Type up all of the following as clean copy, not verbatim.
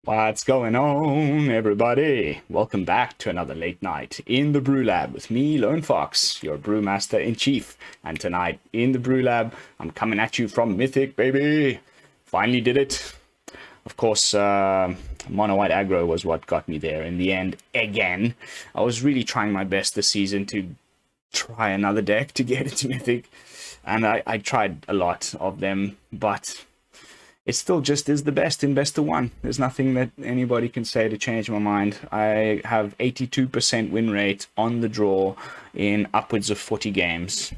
What's going on, everybody? Welcome back to another late night in the BrewLab with me, Lone Fox, your brewmaster-in-chief. And tonight in the BrewLab, I'm coming at you from Mythic, baby. Finally did it. Of course, mono white aggro was what got me there in the end. Again, I was really trying my best this season to try another deck to get into Mythic, and I tried a lot of them, but it still just is the best in best of one. There's nothing that anybody can say to change my mind. I have 82% win rate on the draw in upwards of 40 games.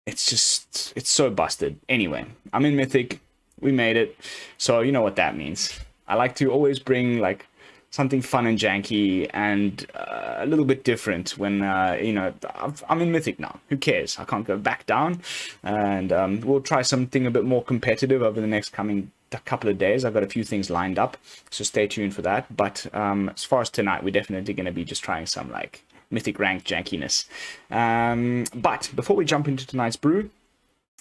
It's so busted. Anyway, I'm in Mythic. We made it. So you know what that means. I like to always bring like something fun and janky and a little bit different when, you know, I'm in Mythic now. Who cares? I can't go back down. And we'll try something a bit more competitive over the next coming couple of days. I've got a few things lined up, so stay tuned for that. But as far as tonight, we're definitely going to be just trying some, like, Mythic rank jankiness. But before we jump into tonight's brew,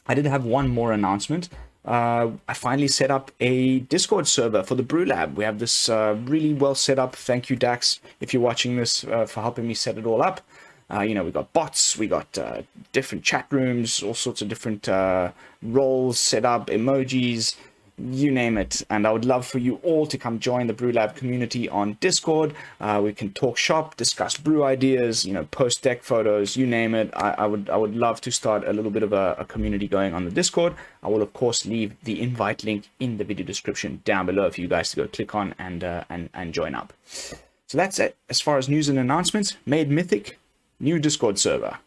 I did have one more announcement. I finally set up a Discord server for the BrewLab. We have this really well set up. Thank you, Dax, if you're watching this, for helping me set it all up. You know, we got bots, we got different chat rooms, all sorts of different roles set up, emojis, you name it. And I would love for you all to come join the BrewLab community on Discord. We can talk shop, discuss brew ideas, you know, post deck photos, you name it. I would love to start a little bit of a community going on the Discord. I will of course leave the invite link in the video description down below for you guys to go click on and join up. So that's it as far as news and announcements. Made Mythic, new Discord server.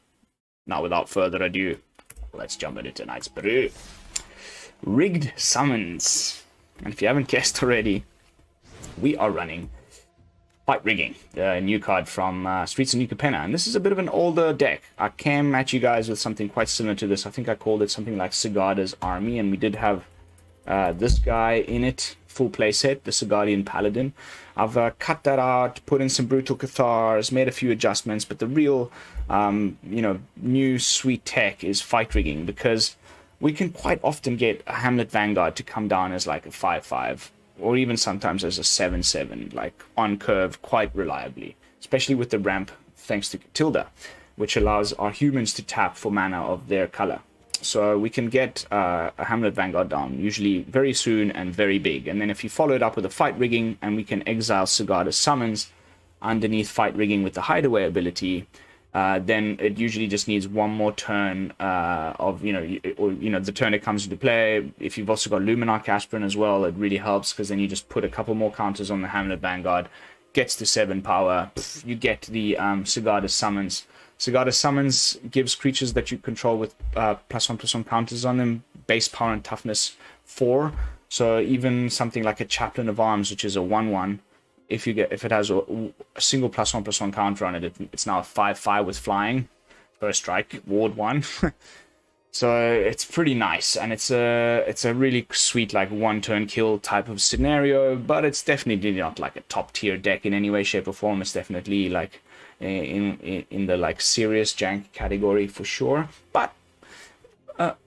Now without further ado, let's jump into tonight's brew. Rigged Summons. And if you haven't guessed already, we are running Fight Rigging, the new card from Streets of New Capenna. And this is a bit of an older deck. I came at you guys with something quite similar to this. I think I called it something like Sigarda's Army, and we did have this guy in it, full playset, the Sigardian Paladin. I've cut that out, put in some Brutal Cathars, made a few adjustments, but the real, you know, new sweet tech is Fight Rigging, because we can quite often get a Hamlet Vanguard to come down as like a 5/5, or even sometimes as a 7/7, like on curve quite reliably, especially with the ramp thanks to Katilda, which allows our humans to tap for mana of their color. So we can get a Hamlet Vanguard down, usually very soon and very big. And then if you follow it up with a Fight Rigging, and we can exile Sigarda's Summons underneath Fight Rigging with the Hideaway ability, then it usually just needs one more turn of, you know, the turn it comes into play. If you've also got Luminarch Aspirant as well, it really helps, because then you just put a couple more counters on the Hamlet Vanguard, gets to 7 power, you get the Sigarda Summons. Sigarda Summons gives creatures that you control with +1/+1 counters on them, base power and toughness 4. So even something like a Chaplain of Alms, which is a 1/1, if it has a single +1/+1 counter on it, it's now a 5/5 with flying, first strike, ward 1. So it's pretty nice, and it's a really sweet, like, one turn kill type of scenario. But it's definitely not like a top tier deck in any way, shape, or form. It's definitely like in the like serious jank category for sure. But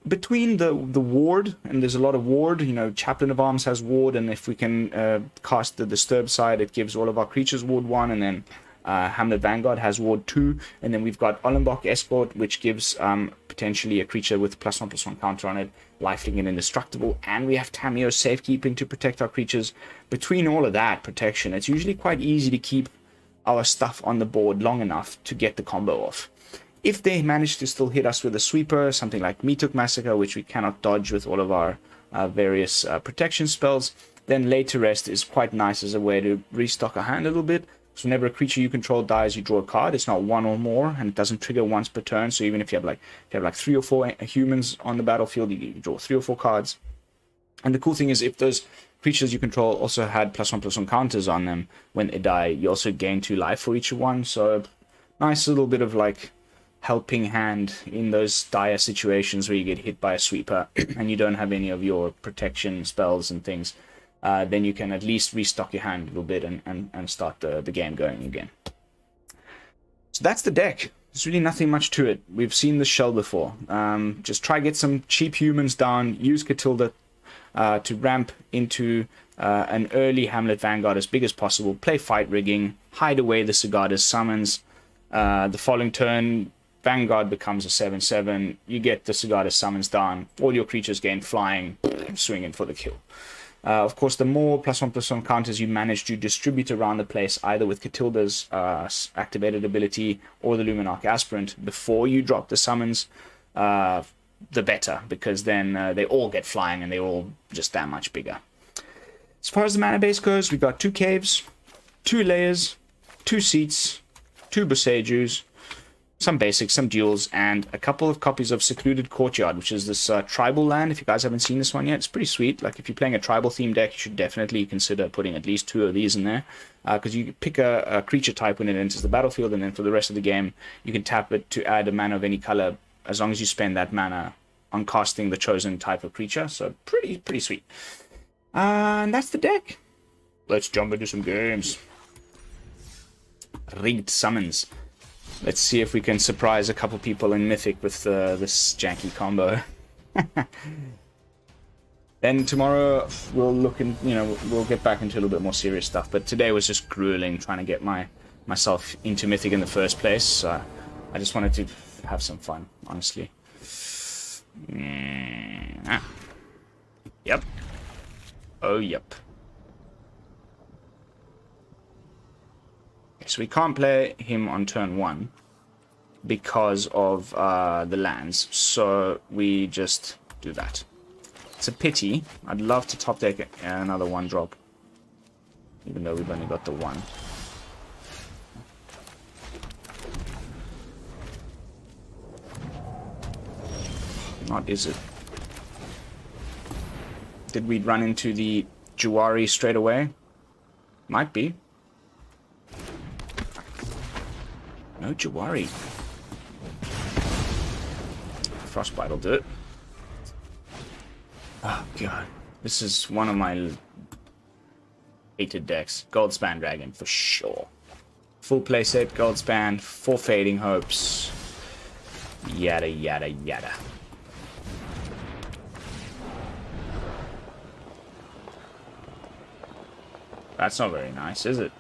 between the ward, and there's a lot of ward, you know, Chaplain of Alms has ward, and if we can cast the Disturb side, it gives all of our creatures ward 1, and then Hamlet Vanguard has ward 2, and then we've got Ollenbock Escort, which gives potentially a creature with +1/+1 counter on it, lifelink and indestructible, and we have Tamiyo Safekeeping to protect our creatures. Between all of that protection, it's usually quite easy to keep our stuff on the board long enough to get the combo off. If they manage to still hit us with a sweeper, something like Meathook Massacre, which we cannot dodge with all of our various protection spells, then Later Rest is quite nice as a way to restock our hand a little bit. So whenever a creature you control dies, you draw a card. It's not one or more, and it doesn't trigger once per turn. So even if you have like 3 or 4 humans on the battlefield, you draw 3 or 4 cards. And the cool thing is, if those creatures you control also had +1/+1 counters on them when they die, you also gain 2 life for each one. So nice little bit of like helping hand in those dire situations where you get hit by a sweeper and you don't have any of your protection spells and things. Then you can at least restock your hand a little bit and start the game going again. So that's the deck. There's really nothing much to it. We've seen the shell before. Just try get some cheap humans down. Use Katilda to ramp into an early Hamlet Vanguard as big as possible. Play fight rigging. Hide away the Sigarda's summons. The following turn, Vanguard becomes a 7/7. You get the Sigarda's summons down. All your creatures gain flying. Swinging for the kill. Of course, the more +1/+1 counters you manage to distribute around the place, either with Katilda's activated ability or the Luminarch Aspirant, before you drop the summons, the better, because then they all get flying and they're all just that much bigger. As far as the mana base goes, we've got 2 caves, 2 layers, 2 seats, 2 Boseijus, some basics, some duels, and a couple of copies of Secluded Courtyard, which is this tribal land. If you guys haven't seen this one yet, it's pretty sweet. Like, if you're playing a tribal theme deck, you should definitely consider putting at least 2 of these in there, because you pick a creature type when it enters the battlefield, and then for the rest of the game, you can tap it to add a mana of any color, as long as you spend that mana on casting the chosen type of creature. So pretty sweet. And that's the deck. Let's jump into some games. Rigged summons. Let's see if we can surprise a couple people in Mythic with this janky combo. Then tomorrow we'll look in, we'll get back into a little bit more serious stuff. But today was just grueling trying to get myself into Mythic in the first place. So I just wanted to have some fun, honestly. Yep. Oh, yep. So we can't play him on turn 1 because of the lands. So we just do that. It's a pity. I'd love to top deck another 1-drop, even though we've only got the 1. Not is it? Did we run into the Juwari straight away? Might be. No Juwari. Frostbite will do it. Oh god. This is one of my hated decks. Goldspan Dragon for sure. Full playset, Goldspan, 4 Fading Hopes. Yada yada yada. That's not very nice, is it?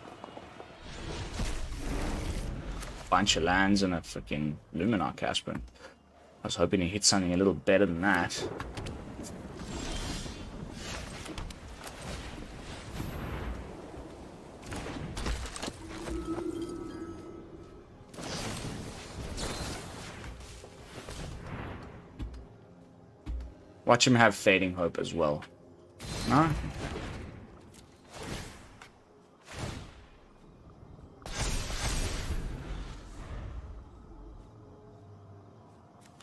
Bunch of lands and a freaking Luminarch Aspirant. I was hoping to hit something a little better than that. Watch him have Fading Hope as well. No?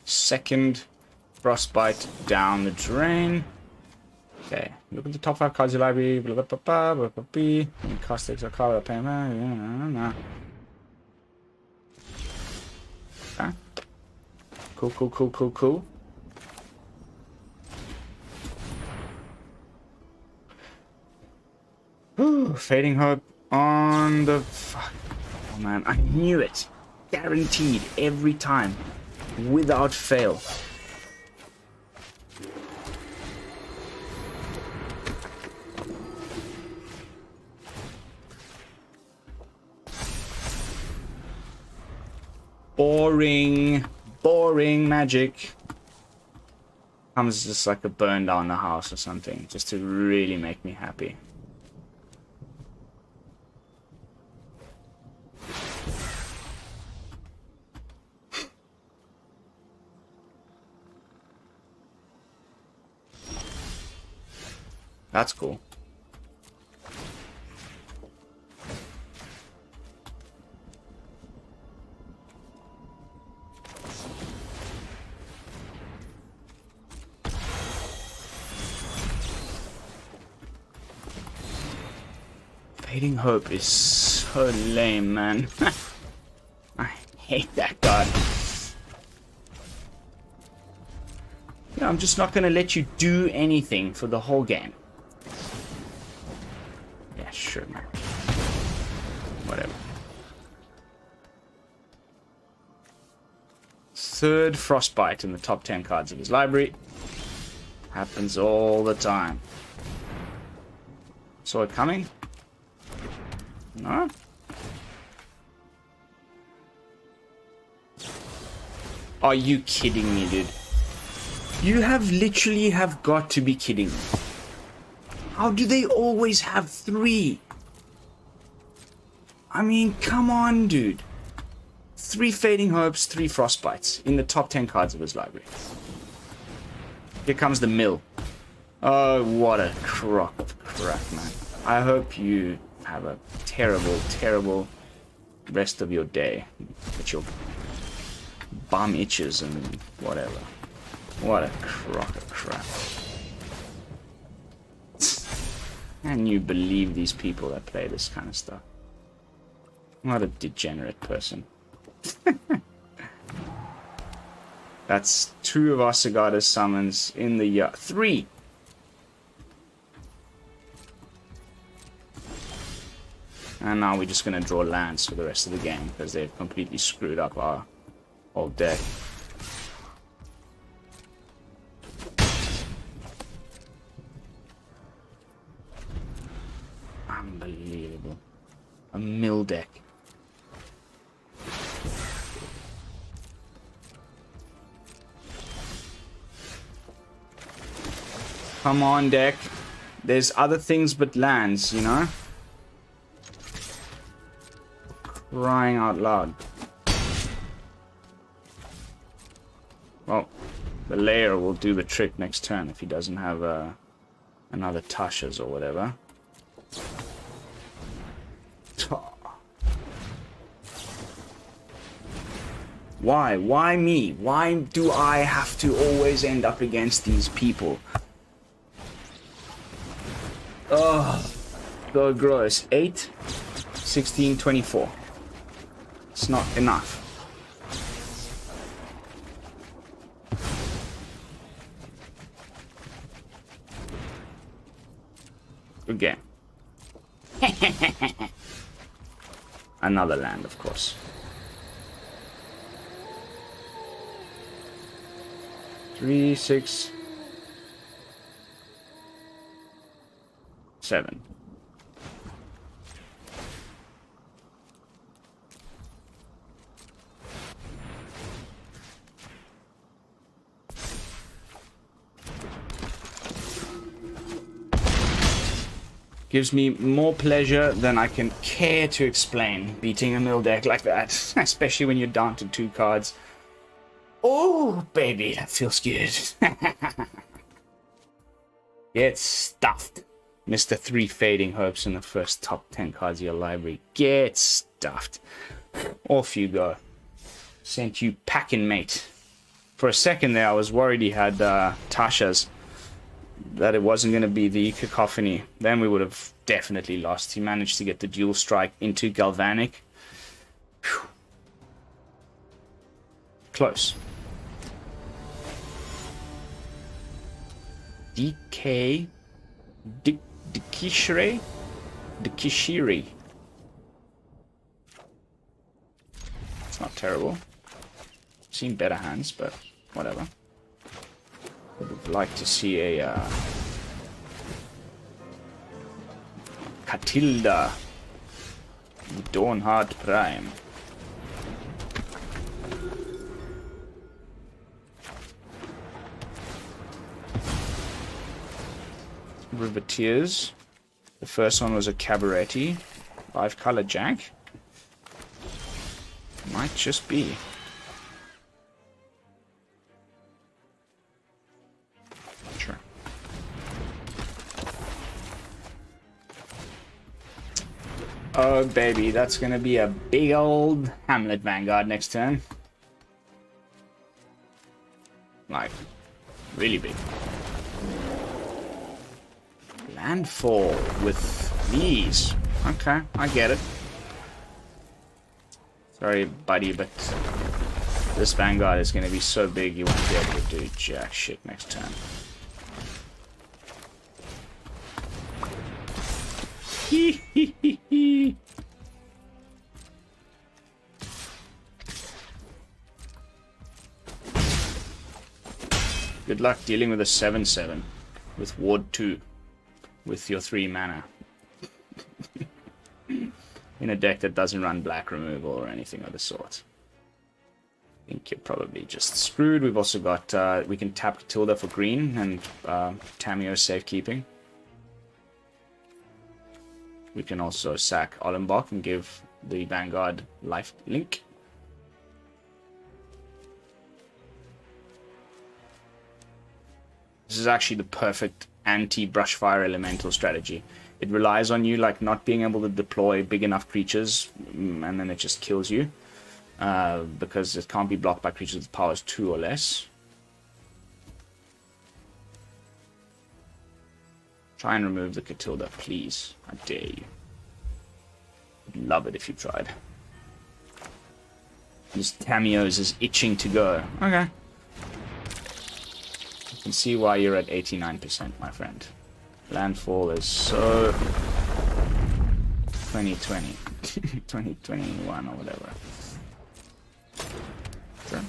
Second Frostbite down the drain. Okay, look at the top 5 cards of your library. Cast extra card of payment. Okay. Cool. Ooh, Fading Hope on the... Fuck. Oh man, I knew it. Guaranteed every time. Without fail. Boring magic. Comes just like a burn down the house or something, just to really make me happy. That's cool. Fading Hope is so lame, man. I hate that card. Yeah, I'm just not gonna let you do anything for the whole game. Yeah, sure, man. Whatever. third Frostbite in the top 10 cards of his library. Happens all the time. Saw it coming? No? Are you kidding me, dude? You have literally have got to be kidding me. How do they always have 3? I mean, come on, dude. 3 Fading Hopes, 3 Frostbites in the top 10 cards of his library. Here comes the mill. Oh, what a crock of crap, man. I hope you have a terrible, terrible rest of your day. That your bum itches and whatever. What a crock of crap. Can you believe these people that play this kind of stuff? What a degenerate person. That's 2 of our Sigarda summons in the year. 3! And now we're just going to draw lands for the rest of the game because they've completely screwed up our whole deck. Unbelievable. A mill deck. Come on, deck. There's other things but lands, you know? Crying out loud. Well, the Lair will do the trick next turn if he doesn't have another Tasha's or whatever. Why? Why me? Why do I have to always end up against these people? Oh, so gross. 8, 16, 24. It's not enough. Good game. Another land, of course. 3, 6, 7. Gives me more pleasure than I can care to explain, beating a mill deck like that, especially when you're down to 2 cards. Oh, baby, that feels good. Get stuffed. Mr. 3 Fading Hopes in the first top 10 cards of your library. Get stuffed. Off you go. Sent you packing, mate. For a second there, I was worried he had Tasha's. That it wasn't going to be the Cacophony. Then we would have definitely lost. He managed to get the dual strike into Galvanic. Whew. Close. DK... Dikishire? Dikishiri. It's not terrible. Seen better hands, but whatever. Would like to see a Katilda, Dawnhart Prime. Riveteers. The first one was a Cabaretti, 5-color Jack. Might just be. Sure. Oh baby, that's gonna be a big old Hamlet Vanguard next turn. Like, really big. Landfall with these. Okay, I get it. Sorry, buddy, but this Vanguard is going to be so big you won't be able to do jack shit next turn. Hee hee hee hee. Good luck dealing with a 7/7 with Ward 2 with your 3 mana. In a deck that doesn't run black removal or anything of the sort. I think you're probably just screwed. We've also got, we can tap Katilda for green and Tamiyo Safekeeping. We can also sack Ollenbock and give the Vanguard life link. This is actually the perfect anti-Brushfire Elemental strategy. It relies on you like not being able to deploy big enough creatures, and then it just kills you. Because it can't be blocked by creatures with powers 2 or less. Try and remove the Katilda, please. I dare you. I'd love it if you tried. This Tamiyo's is itching to go. Okay. I can see why you're at 89%, my friend. Landfall is so 2020. 2021 or whatever. Sure.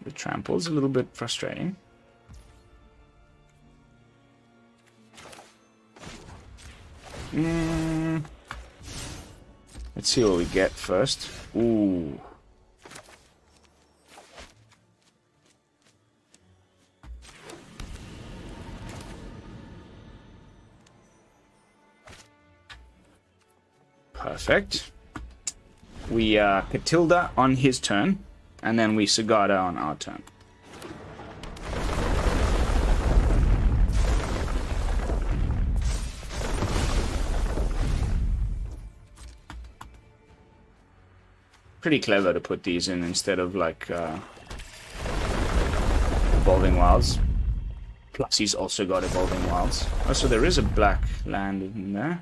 The trample is a little bit frustrating. Let's see what we get first. Ooh. Perfect. We Katilda on his turn, and then we Sigarda on our turn. Pretty clever to put these in instead of like Evolving Wilds. Plus he's also got Evolving Wilds. Oh, so there is a black land in there.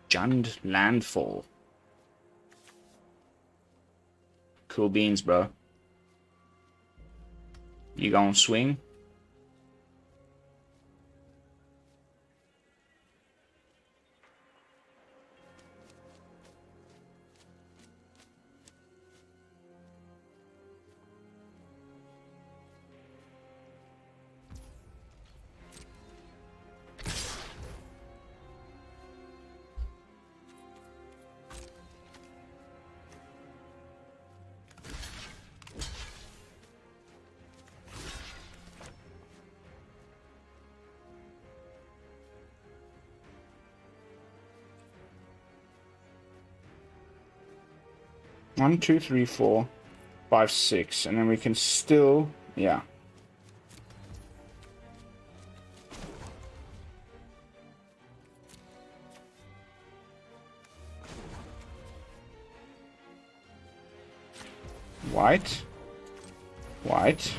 Jund Landfall. Cool beans, bro. You gonna swing? One, two, three, 4, 5, 6, and then we can still, yeah. White. White.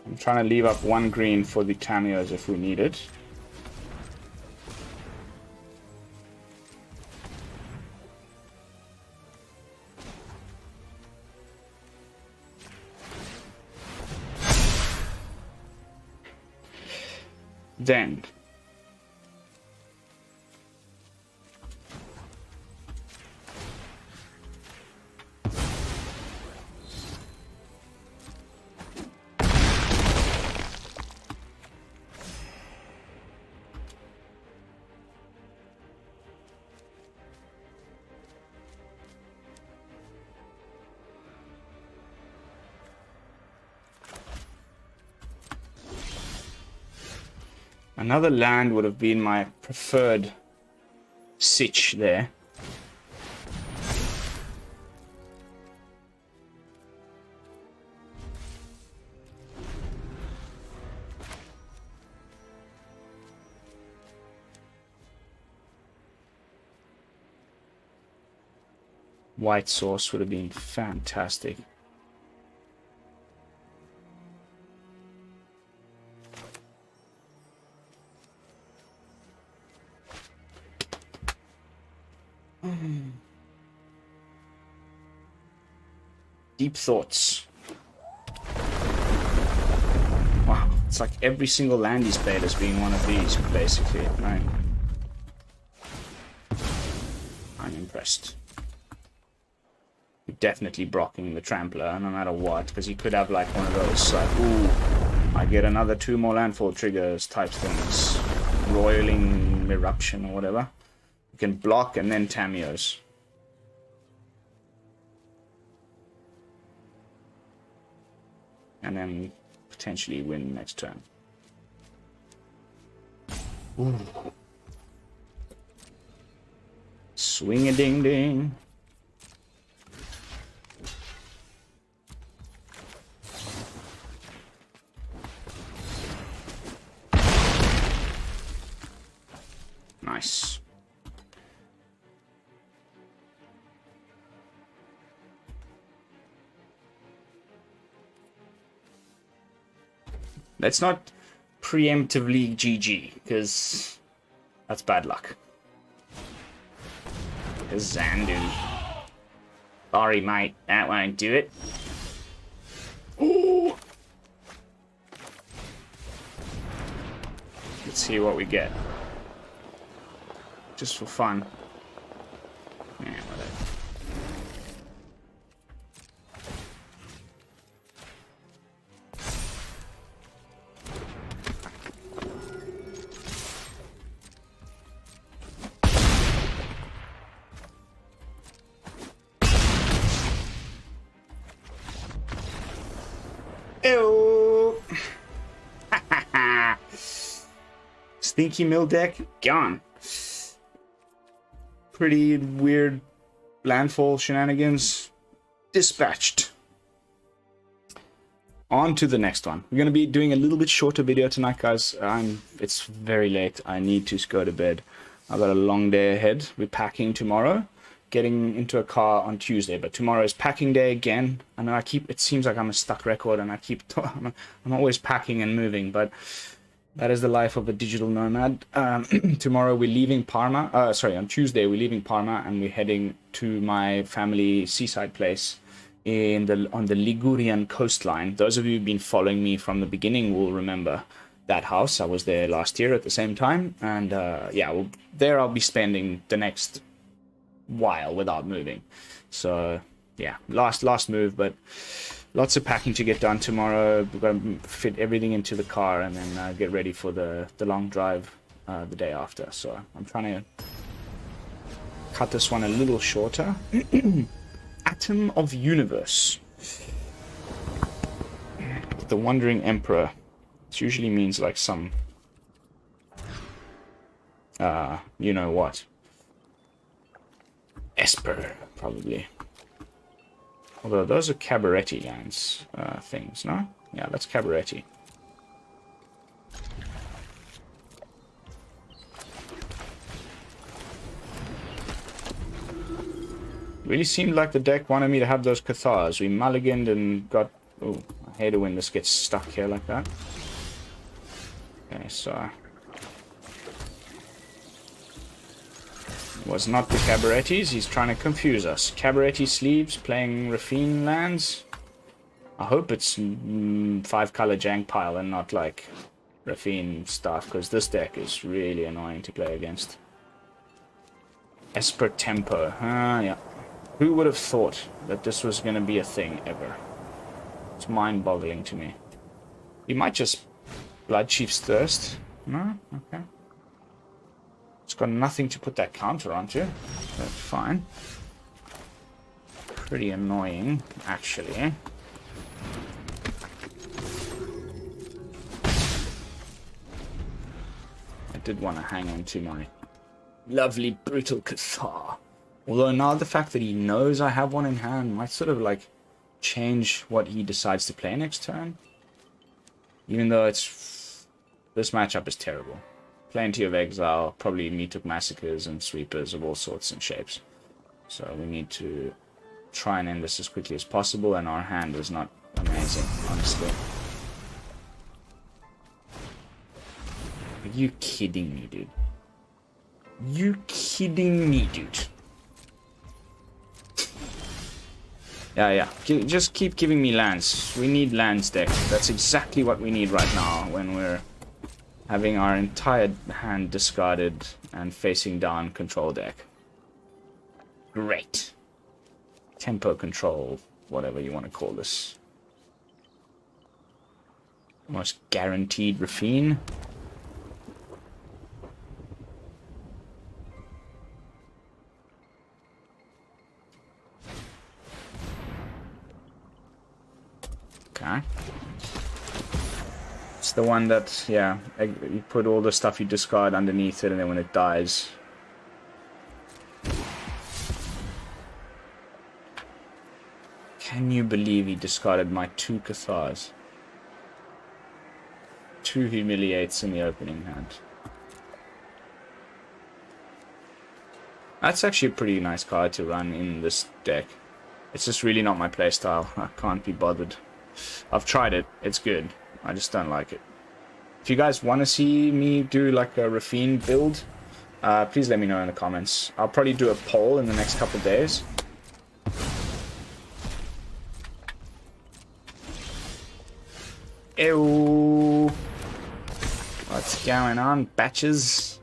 I'm trying to leave up 1 green for the Tamiyos if we need it. Then another land would have been my preferred sitch there. White source would have been fantastic. Deep thoughts. Wow, it's like every single land he's played as being one of these, basically. Right? I'm impressed. You're definitely blocking the Trampler, no matter what, because he could have like one of those, like, ooh, I get another 2 more landfall triggers type things. Roiling Eruption or whatever. You can block and then Tamiyos. And then potentially win next turn. Ooh. Swing a ding ding. Nice. Let's not preemptively GG, because that's bad luck. Zandu. Sorry, mate. That won't do it. Ooh. Let's see what we get. Just for fun. Yeah, whatever. Ew. Sneaky mill deck gone. Pretty weird landfall shenanigans dispatched. On to the next one. We're going to be doing a little bit shorter video tonight, guys. It's very late. I need to go to bed. I've got a long day ahead. We're packing tomorrow, getting into a car on Tuesday, but tomorrow is packing day again. I know it seems like I'm a stuck record, and I'm always packing and moving, but that is the life of a digital nomad. Tomorrow we're leaving Parma. On Tuesday we're leaving Parma, and we're heading to my family seaside place on the Ligurian coastline. Those of you who've been following me from the beginning will remember that house. I was there last year at the same time, and there I'll be spending the next while without moving. So yeah, last move, but lots of packing to get done tomorrow. We've got to fit everything into the car and then get ready for the long drive the day after. So I'm trying to cut this one a little shorter. Atom of Universe. The Wandering Emperor. It usually means like some you know what. Esper, probably. Although those are Cabaretti lands things, no? Yeah, that's Cabaretti. Really seemed like the deck wanted me to have those Cathars. We mulliganed and got... Oh, I hate it when this gets stuck here like that. Okay, so... Was not the Cabarettis. He's trying to confuse us. Cabaretti sleeves playing Rafine lands. I hope it's 5-color jank pile and not like Rafine stuff, because this deck is really annoying to play against. Esper Tempo. Yeah. Who would have thought that this was going to be a thing ever? It's mind-boggling to me. He might just Bloodchief's Thirst. No? Okay. It's got nothing to put that counter onto. That's fine. Pretty annoying, actually. I did want to hang on to my lovely Brutal Cathar. Although now the fact that he knows I have one in hand might sort of like change what he decides to play next turn. Even though this matchup is terrible. Plenty of exile, probably me took massacres and sweepers of all sorts and shapes. So we need to try and end this as quickly as possible, and our hand is not amazing, honestly. Are you kidding me, dude? You kidding me, dude? Yeah. Just keep giving me lands. We need lands deck. That's exactly what we need right now when we're having our entire hand discarded and facing down control deck. Great. Tempo control, whatever you want to call this. Most guaranteed Rafine. Okay. It's the one that, yeah, you put all the stuff you discard underneath it, and then when it dies... Can you believe he discarded my 2 Cathars? 2 Humiliates in the opening hand. That's actually a pretty nice card to run in this deck. It's just really not my playstyle. I can't be bothered. I've tried it. It's good. I just don't like it. If you guys want to see me do like a Rafine build, please let me know in the comments. I'll probably do a poll in the next couple of days. Ew. What's going on, batches?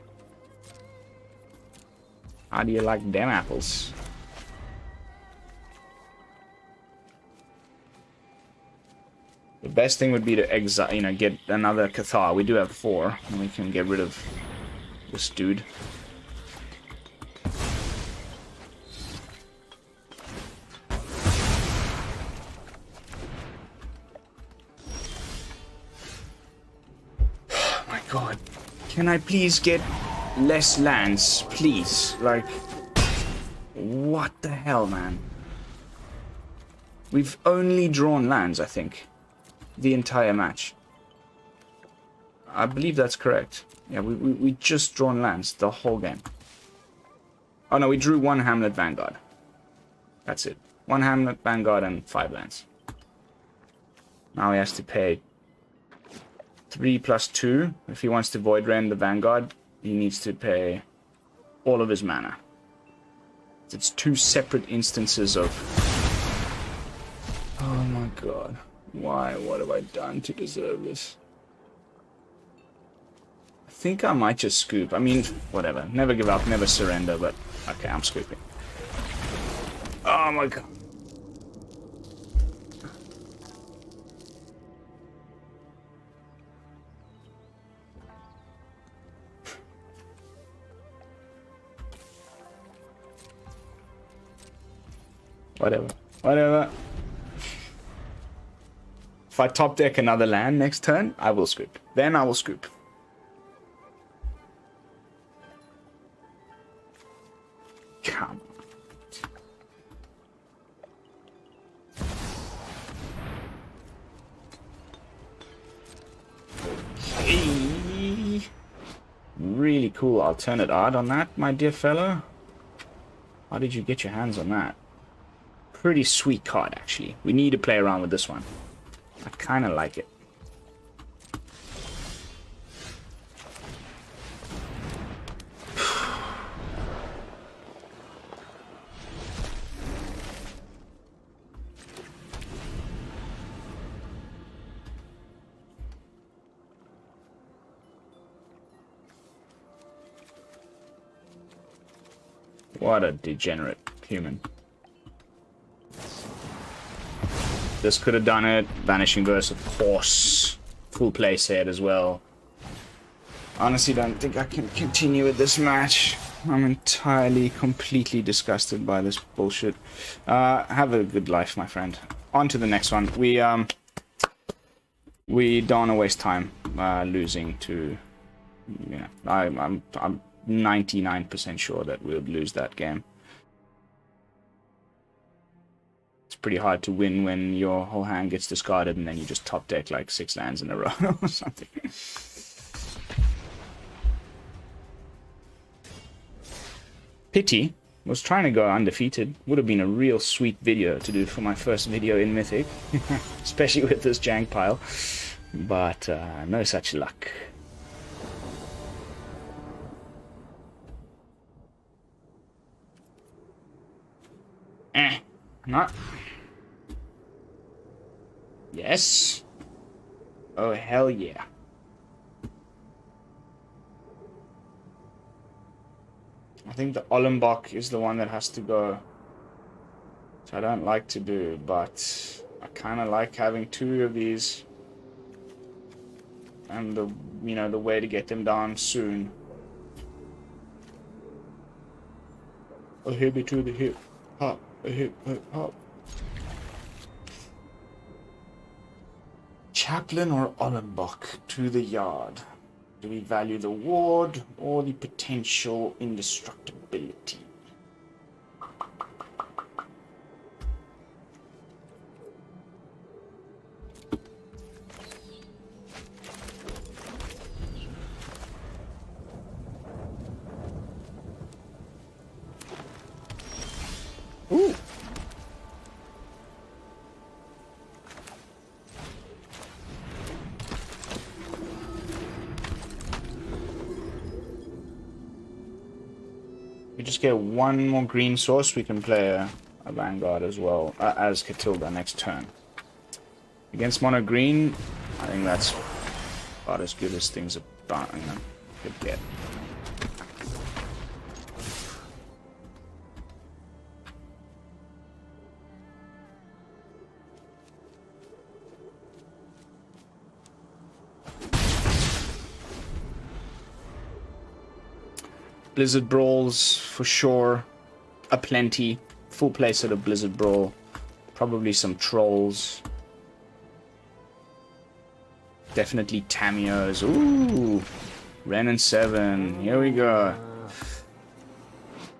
How do you like them apples? The best thing would be to exile, you know, get another Cathar. We do have 4, and we can get rid of this dude. Oh my god. Can I please get less lands? Please. Like, what the hell, man? We've only drawn lands, I think. The entire match. I believe that's correct. Yeah, we just drawn lands the whole game. Oh no, we drew 1 Hamlet Vanguard. That's it. 1 Hamlet Vanguard and 5 lands. Now he has to pay 3 plus 2. If he wants to Void Rend the Vanguard, he needs to pay all of his mana. It's 2 separate instances of... Oh my god. Why? What have I done to deserve this? I think I might just scoop. I mean, whatever. Never give up, never surrender, but... Okay, I'm scooping. Oh my god. Whatever. If I top deck another land next turn, I will scoop. Then I will scoop. Come on. Hey. Really cool alternate art on that, my dear fellow. How did you get your hands on that? Pretty sweet card, actually. We need to play around with this one. I kind of like it. What a degenerate human. This could have done it. Vanishing Verse, of course. Full play set as well. Honestly, don't think I can continue with this match. I'm entirely, completely disgusted by this bullshit. Have a good life, my friend. On to the next one. We don't want to waste time losing to... You know, I'm 99% sure that we'll lose that game. Pretty hard to win when your whole hand gets discarded and then you just top deck like 6 lands in a row or something. Pity. Was trying to go undefeated. Would have been a real sweet video to do for my first video in Mythic. Especially with this jank pile. But no such luck. Not. Yes. Oh, hell yeah. I think the Ollenbock is the one that has to go. Which I don't like to do, but I kind of like having 2 of these. And the, you know, the way to get them down soon. A hip to the hip. Hop. A hip, hop. Chaplain or Ollenbock to the yard. Do we value the ward or the potential indestructibility? Ooh. We just get 1 more green source, we can play a Vanguard as well, as Katilda next turn. Against mono green, I think that's about as good as things about, you know, could get. Blizzard Brawls, for sure. Aplenty. Full playset of Blizzard Brawl. Probably some Trolls. Definitely Tamiyos. Ooh! Ren and 7. Here we go.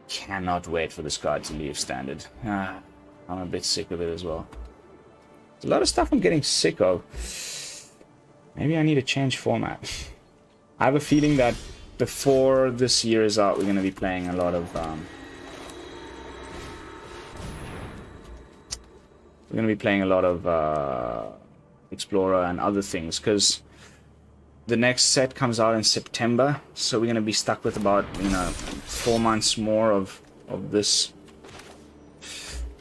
Cannot wait for this card to leave standard. I'm a bit sick of it as well. There's a lot of stuff I'm getting sick of. Maybe I need to change format. I have a feeling that before this year is out, we're going to be playing a lot of Explorer and other things, because the next set comes out in September, so we're going to be stuck with about, you know, 4 months more of this.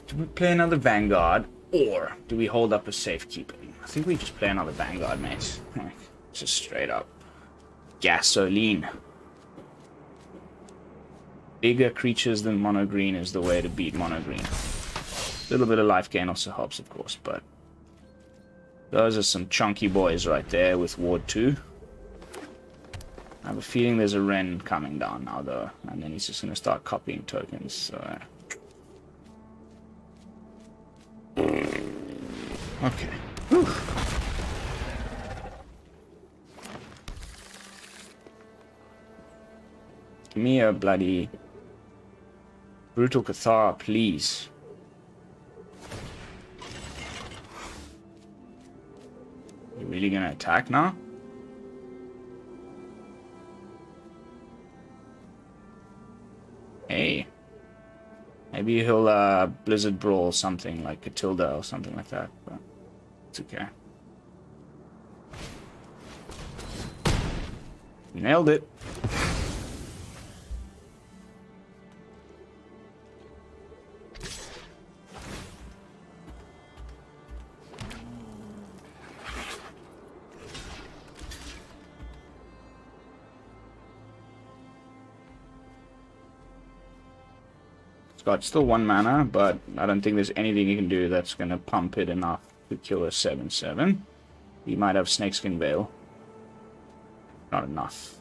Do we play another Vanguard, or do we hold up a Safekeeping? I think we just play another Vanguard, mate. Just straight up gasoline. Bigger creatures than mono green is the way to beat mono green. A little bit of life gain also helps, of course, but those are some chunky boys right there with Ward 2. I have a feeling there's a Ren coming down now, though, and then he's just going to start copying tokens, so... Okay. Whew. Give me a bloody Brutal Cathar, please. You really gonna attack now? Hey. Maybe he'll Blizzard Brawl something like Katilda or something like that, but it's okay. Nailed it. Got still 1 mana, but I don't think there's anything you can do that's going to pump it enough to kill a 7/7. You might have Snakeskin Veil. Not enough.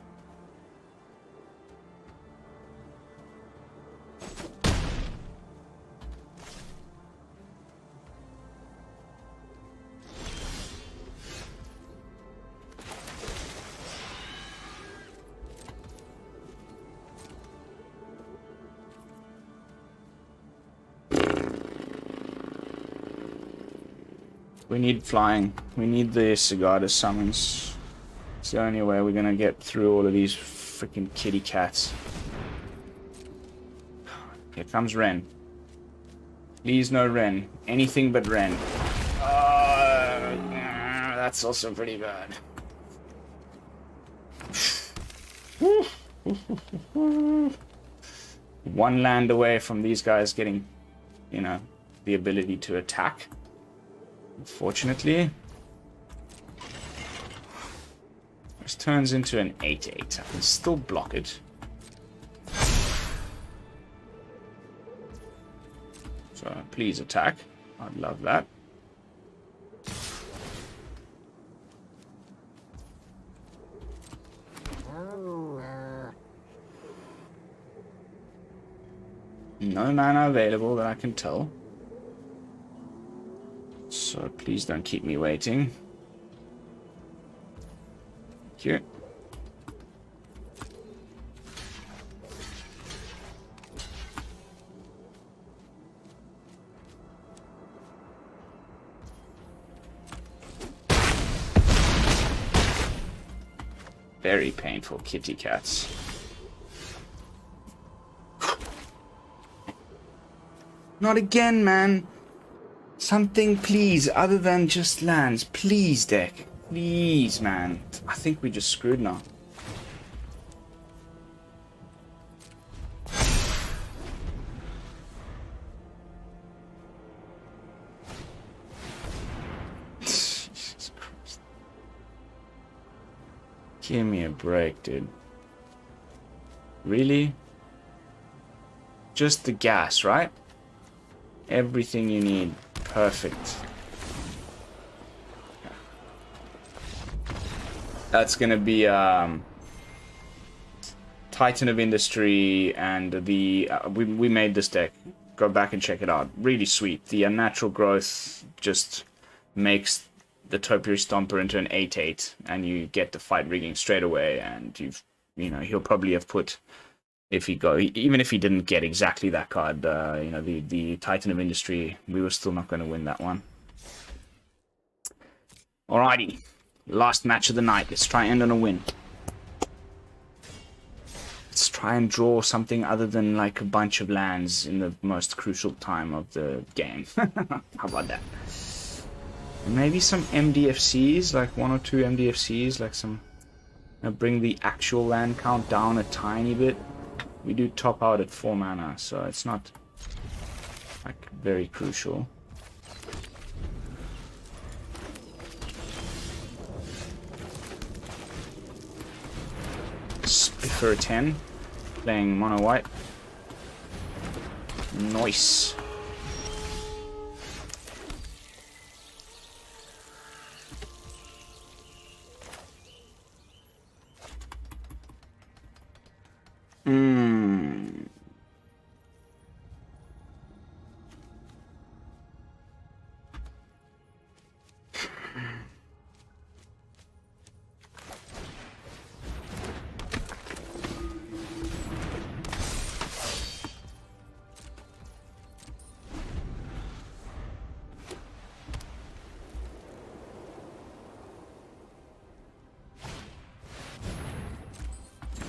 We need flying. We need the Sigarda summons. It's the only way we're gonna get through all of these freaking kitty cats. Here comes Ren. Please no Ren. Anything but Ren. That's also pretty bad. One land away from these guys getting, you know, the ability to attack. Unfortunately, turns into an 8/8. I can still block it. So please attack. I'd love that. No mana available that I can tell. So please don't keep me waiting. Thank you. Very painful kitty cats. Not again, man. Something, please, other than just lands. Please, deck. Please, man. I think we just screwed now. Jesus Christ. Give me a break, dude. Really? Just the gas, right? Everything you need. Perfect. That's gonna be Titan of Industry, and the we made this deck. Go back and check it out. Really sweet. The unnatural growth just makes the Topiary Stomper into an 8/8, and you get the fight rigging straight away. And he'll probably have put, even if he didn't get exactly that card, the Titan of Industry, we were still not going to win that one. Alrighty, last match of the night. Let's try and end on a win. Let's try and draw something other than like a bunch of lands in the most crucial time of the game. How about that? Maybe some MDFCs, like 1 or 2 MDFCs, like some. Bring the actual land count down a tiny bit. We do top out at 4 mana, so it's not like very crucial. Spiffer 10, playing mono white. Nice.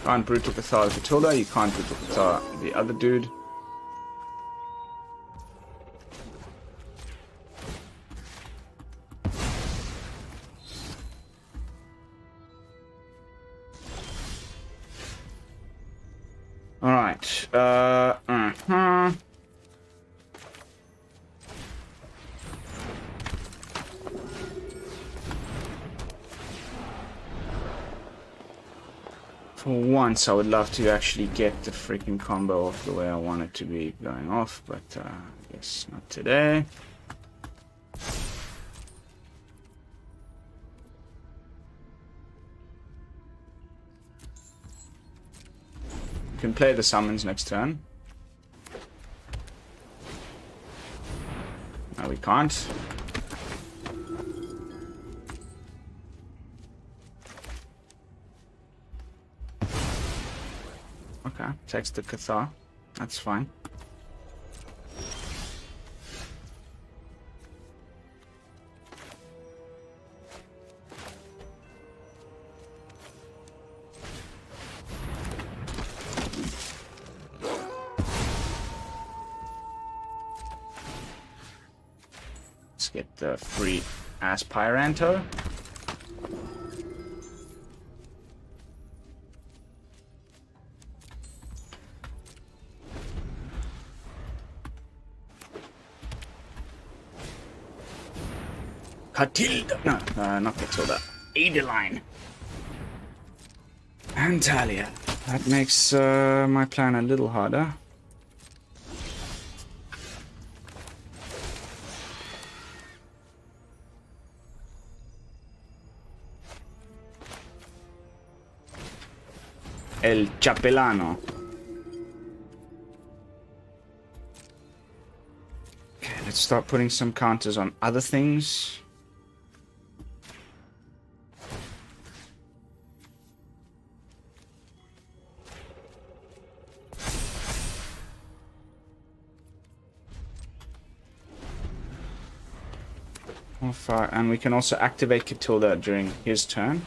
Can't Brutal Cathar Katilda, you can't Brutal Cathar the other dude. Alright, For once, I would love to actually get the freaking combo off the way I want it to be going off, but I guess not today. You can play the summons next turn. No, we can't. Okay, takes the Cathar. That's fine. Let's get the free Aspiranto. Katilda! No, not Katilda. Adeline. And Talia. That makes my plan a little harder. El Chapelano. Okay, let's start putting some counters on other things. And we can also activate Katilda during his turn.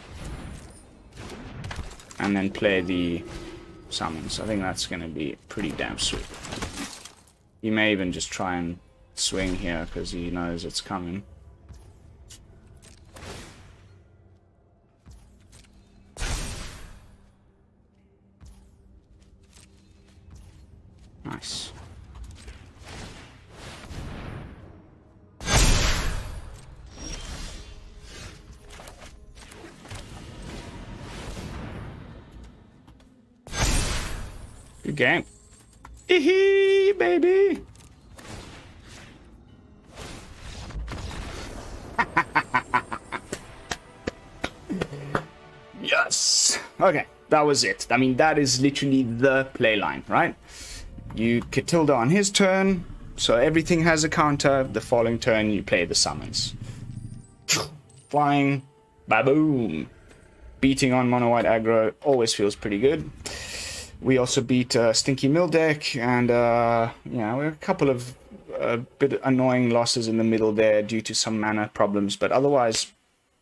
And then play the summons. I think that's going to be pretty damn sweet. He may even just try and swing here because he knows it's coming. Nice. Good game. Hee baby. Yes. Okay, that was it. I mean, that is literally the play line, right? You Katilda on his turn, so everything has a counter. The following turn, you play the summons. Flying, baboom. Beating on mono white aggro always feels pretty good. We also beat Stinky Mill deck, and yeah, we have a couple of bit annoying losses in the middle there due to some mana problems, but otherwise,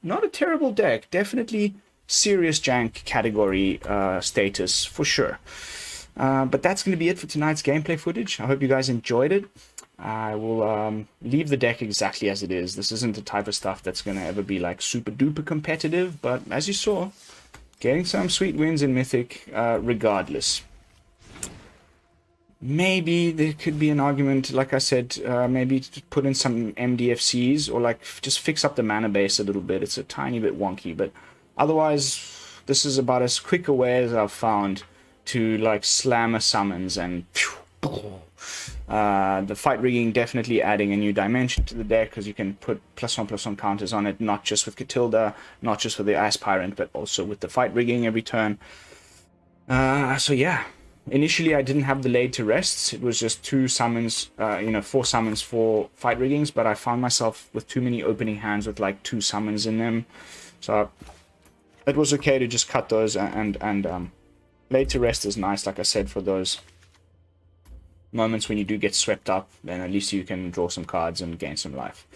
not a terrible deck. Definitely serious jank category status for sure. But that's going to be it for tonight's gameplay footage. I hope you guys enjoyed it. I will leave the deck exactly as it is. This isn't the type of stuff that's going to ever be like super duper competitive, but as you saw, getting some sweet wins in Mythic regardless. Maybe there could be an argument, like I said, maybe to put in some MDFCs or like just fix up the mana base a little bit. It's a tiny bit wonky, but otherwise this is about as quick a way as I've found to like slam a summons and the fight rigging definitely adding a new dimension to the deck because you can put +1/+1 counters on it, not just with Katilda, not just with the Aspirant, but also with the fight rigging every turn. So yeah, initially I didn't have the laid to rests. It was just 2 summons, 4 summons for fight riggings, but I found myself with too many opening hands with like 2 summons in them. So it was okay to just cut those and laid to rest is nice, like I said, for those moments when you do get swept up, then at least you can draw some cards and gain some life.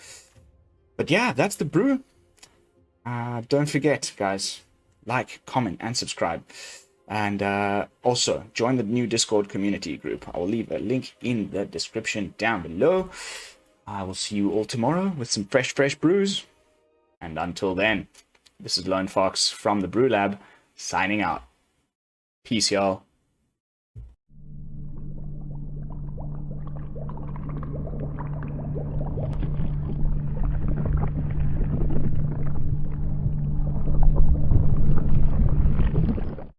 But yeah, that's the brew. Don't forget, guys, like, comment, and subscribe. And also, join the new Discord community group. I will leave a link in the description down below. I will see you all tomorrow with some fresh brews. And until then, this is Lone Fox from the BrewLab, signing out. Peace, y'all.